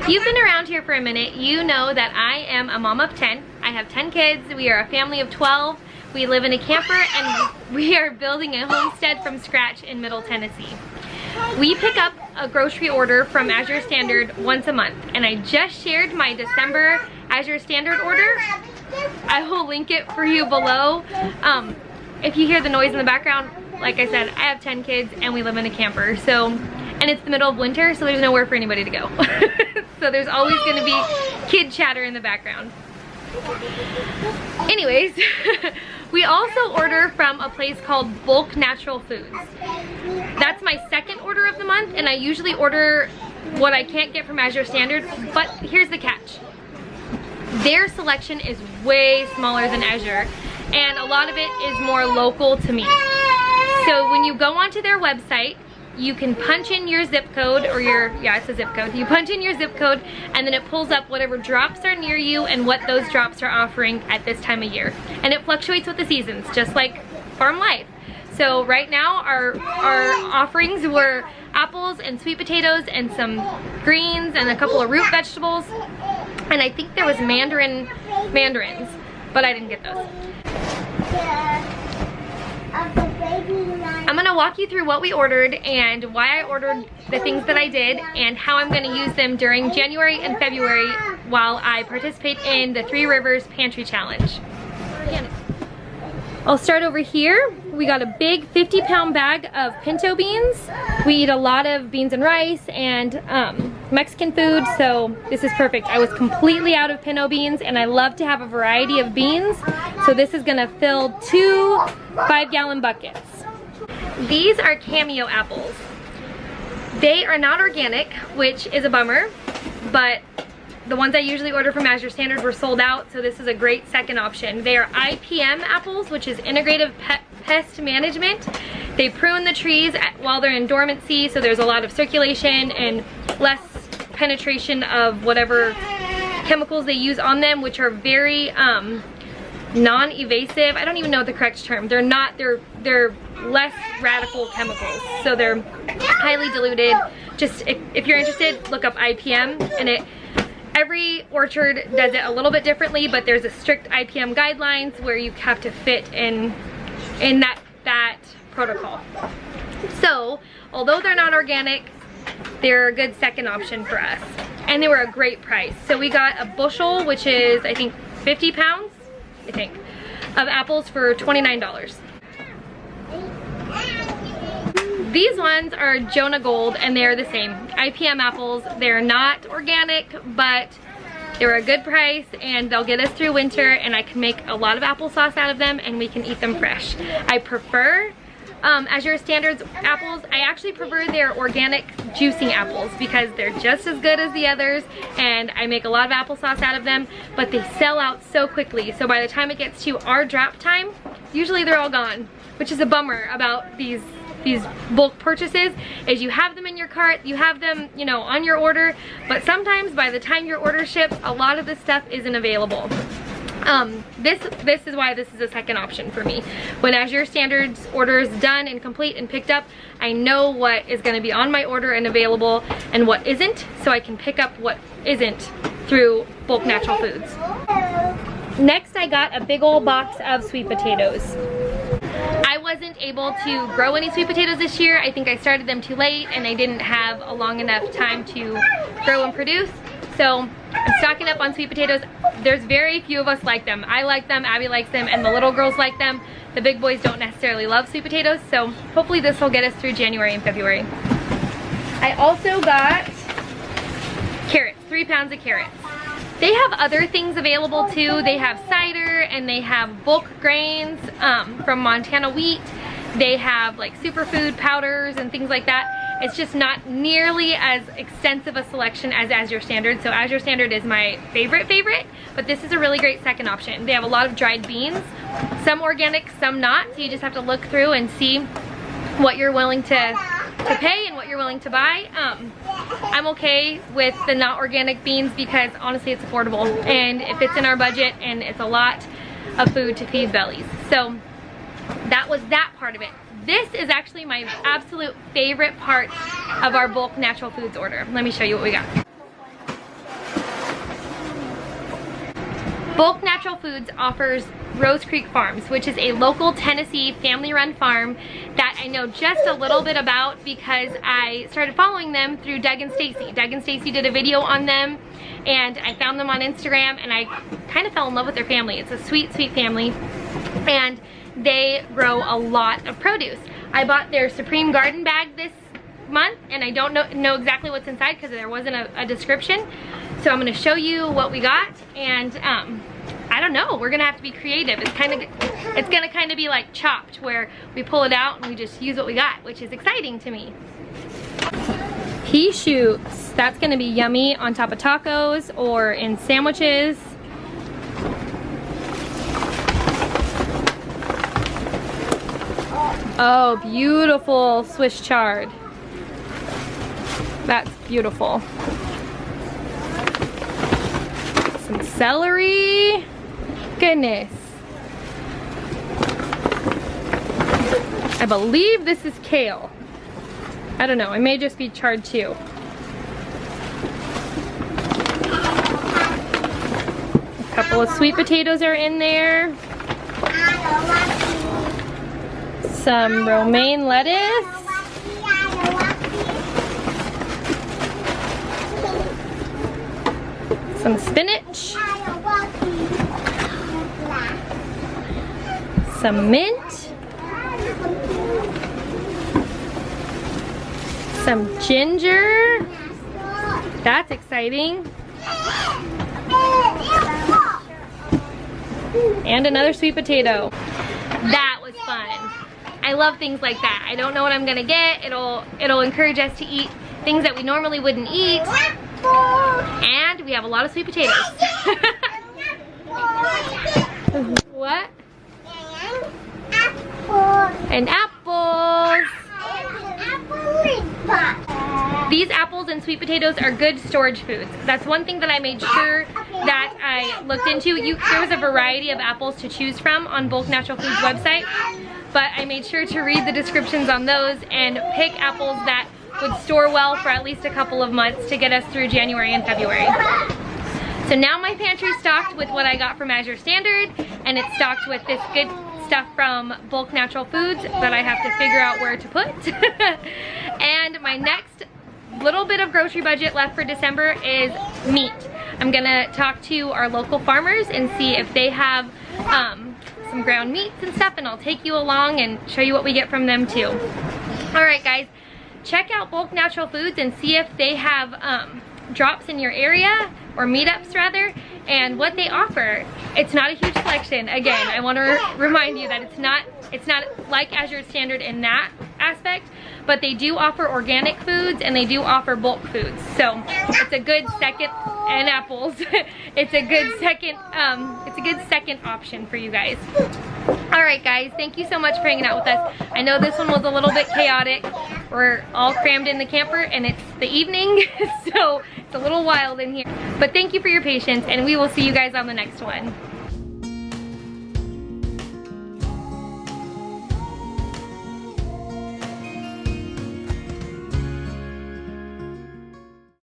If you've been around here for a minute, you know that I am a mom of 10. I have 10 kids. We are a family of 12. We live in a camper and we are building a homestead from scratch in Middle Tennessee. We pick up a grocery order from Azure Standard once a month, and I just shared my December Azure Standard order. I will link it for you below. If you hear the noise in the background, like I said, I have 10 kids and we live in a camper, so, and it's the middle of winter, so there's nowhere for anybody to go. So there's always going to be kid chatter in the background. Anyways, we also order from a place called Bulk Natural Foods. That's my second order of the month, and I usually order what I can't get from Azure Standard, but here's the catch. Their selection is way smaller than Azure, and a lot of it is more local to me. So when you go onto their website, you can punch in your zip code, or it's a zip code. You punch in your zip code and then it pulls up whatever drops are near you and what those drops are offering at this time of year. And it fluctuates with the seasons, just like farm life. So right now our offerings were apples and sweet potatoes and some greens and a couple of root vegetables. And I think there was mandarins, but I didn't get those. I'm gonna walk you through what we ordered and why I ordered the things that I did and how I'm gonna use them during January and February while I participate in the 3 Rivers Pantry Challenge. I'll start over here. We got a big 50-pound bag of pinto beans. We eat a lot of beans and rice and Mexican food, so this is perfect. I was completely out of pinto beans and I love to have a variety of beans, so this is gonna fill 2 5-gallon buckets. These are Cameo Apples. They are not organic, which is a bummer, but the ones I usually order from Azure Standard were sold out, so this is a great second option. They are Ipm Apples, which is Integrative Pest Management. They prune the trees while they're in dormancy, so there's a lot of circulation and less penetration of whatever chemicals they use on them, which are very non-evasive. I don't even know the correct term. They're less radical chemicals, so they're highly diluted. Just if you're interested, look up IPM, and every orchard does it a little bit differently, but there's a strict IPM guidelines where you have to fit in that protocol. So although they're not organic, they're a good second option for us, and they were a great price. So we got a bushel, which is I think 50 pounds, of apples for $29. These ones are Jonah Gold, and they're the same. IPM apples. They're not organic, but they're a good price and they'll get us through winter, and I can make a lot of applesauce out of them and we can eat them fresh. I prefer Azure Standard's apples. I actually prefer their organic juicing apples because they're just as good as the others, and I make a lot of applesauce out of them, but they sell out so quickly. So by the time it gets to our drop time, usually they're all gone, which is a bummer about these bulk purchases, is you have them in your cart, you have them, you know, on your order, but sometimes by the time your order ships, a lot of the stuff isn't available. This is why this is a second option for me. When Azure Standard's order is done and complete and picked up, I know what is going to be on my order and available and what isn't, so I can pick up what isn't through Bulk Natural Foods. Next, I got a big old box of sweet potatoes. I wasn't able to grow any sweet potatoes this year. I think I started them too late and I didn't have a long enough time to grow and produce. So I'm stocking up on sweet potatoes. There's very few of us like them. I like them, Abby likes them, and the little girls like them. The big boys don't necessarily love sweet potatoes, so hopefully this will get us through January and February. I also got carrots, 3 pounds of carrots. They have other things available too. They have cider and they have bulk grains from Montana wheat. They have like superfood powders and things like that. It's just not nearly as extensive a selection as Azure Standard. So Azure Standard is my favorite, but this is a really great second option. They have a lot of dried beans, some organic, some not. So you just have to look through and see what you're willing to pay and what you're willing to buy. I'm okay with the not organic beans because honestly it's affordable and it fits in our budget and it's a lot of food to feed bellies. So that was that part of it. This is actually my absolute favorite part of our bulk natural foods order. Let me show you what we got. Bulk Natural Foods offers Rose Creek Farms, which is a local Tennessee family-run farm that I know just a little bit about because I started following them through Doug and Stacy. Doug and Stacy did a video on them, and I found them on Instagram, and I kind of fell in love with their family. It's a sweet, sweet family, and they grow a lot of produce. I bought their Supreme Garden bag this month, and I don't know exactly what's inside because there wasn't a description. So I'm gonna show you what we got, and I don't know, we're gonna have to be creative. It's gonna kind of be like Chopped, where we pull it out and we just use what we got, which is exciting to me. Pea shoots, that's gonna be yummy on top of tacos or in sandwiches. Oh, beautiful Swiss chard. That's beautiful. Some celery. Goodness. I believe this is kale. I don't know, it may just be chard too. A couple of sweet potatoes are in there. Some romaine lettuce. Some spinach. Some mint. Some ginger. That's exciting. And another sweet potato. That was fun. I love things like that. I don't know what I'm gonna get. It'll encourage us to eat things that we normally wouldn't eat. And we have a lot of sweet potatoes. What? And apples. These apples and sweet potatoes are good storage foods. That's one thing that I made sure that I looked into. There was a variety of apples to choose from on Bulk Natural Foods website, but I made sure to read the descriptions on those and pick apples that would store well for at least a couple of months to get us through January and February. So now my pantry's stocked with what I got from Azure Standard, and it's stocked with this good stuff from Bulk Natural Foods that I have to figure out where to put. And my next little bit of grocery budget left for December is meat. I'm gonna talk to our local farmers and see if they have some ground meats and stuff, and I'll take you along and show you what we get from them too. All right, guys. Check out Bulk Natural Foods and see if they have drops in your area, or meetups rather, and what they offer. It's not a huge selection. Again, I want to remind you that it's not like Azure Standard in that aspect, but they do offer organic foods and they do offer bulk foods. So it's a good second, and apples. It's a good second option for you guys. Alright guys, thank you so much for hanging out with us. I know this one was a little bit chaotic. We're all crammed in the camper and it's the evening, so it's a little wild in here. But thank you for your patience, and we will see you guys on the next one.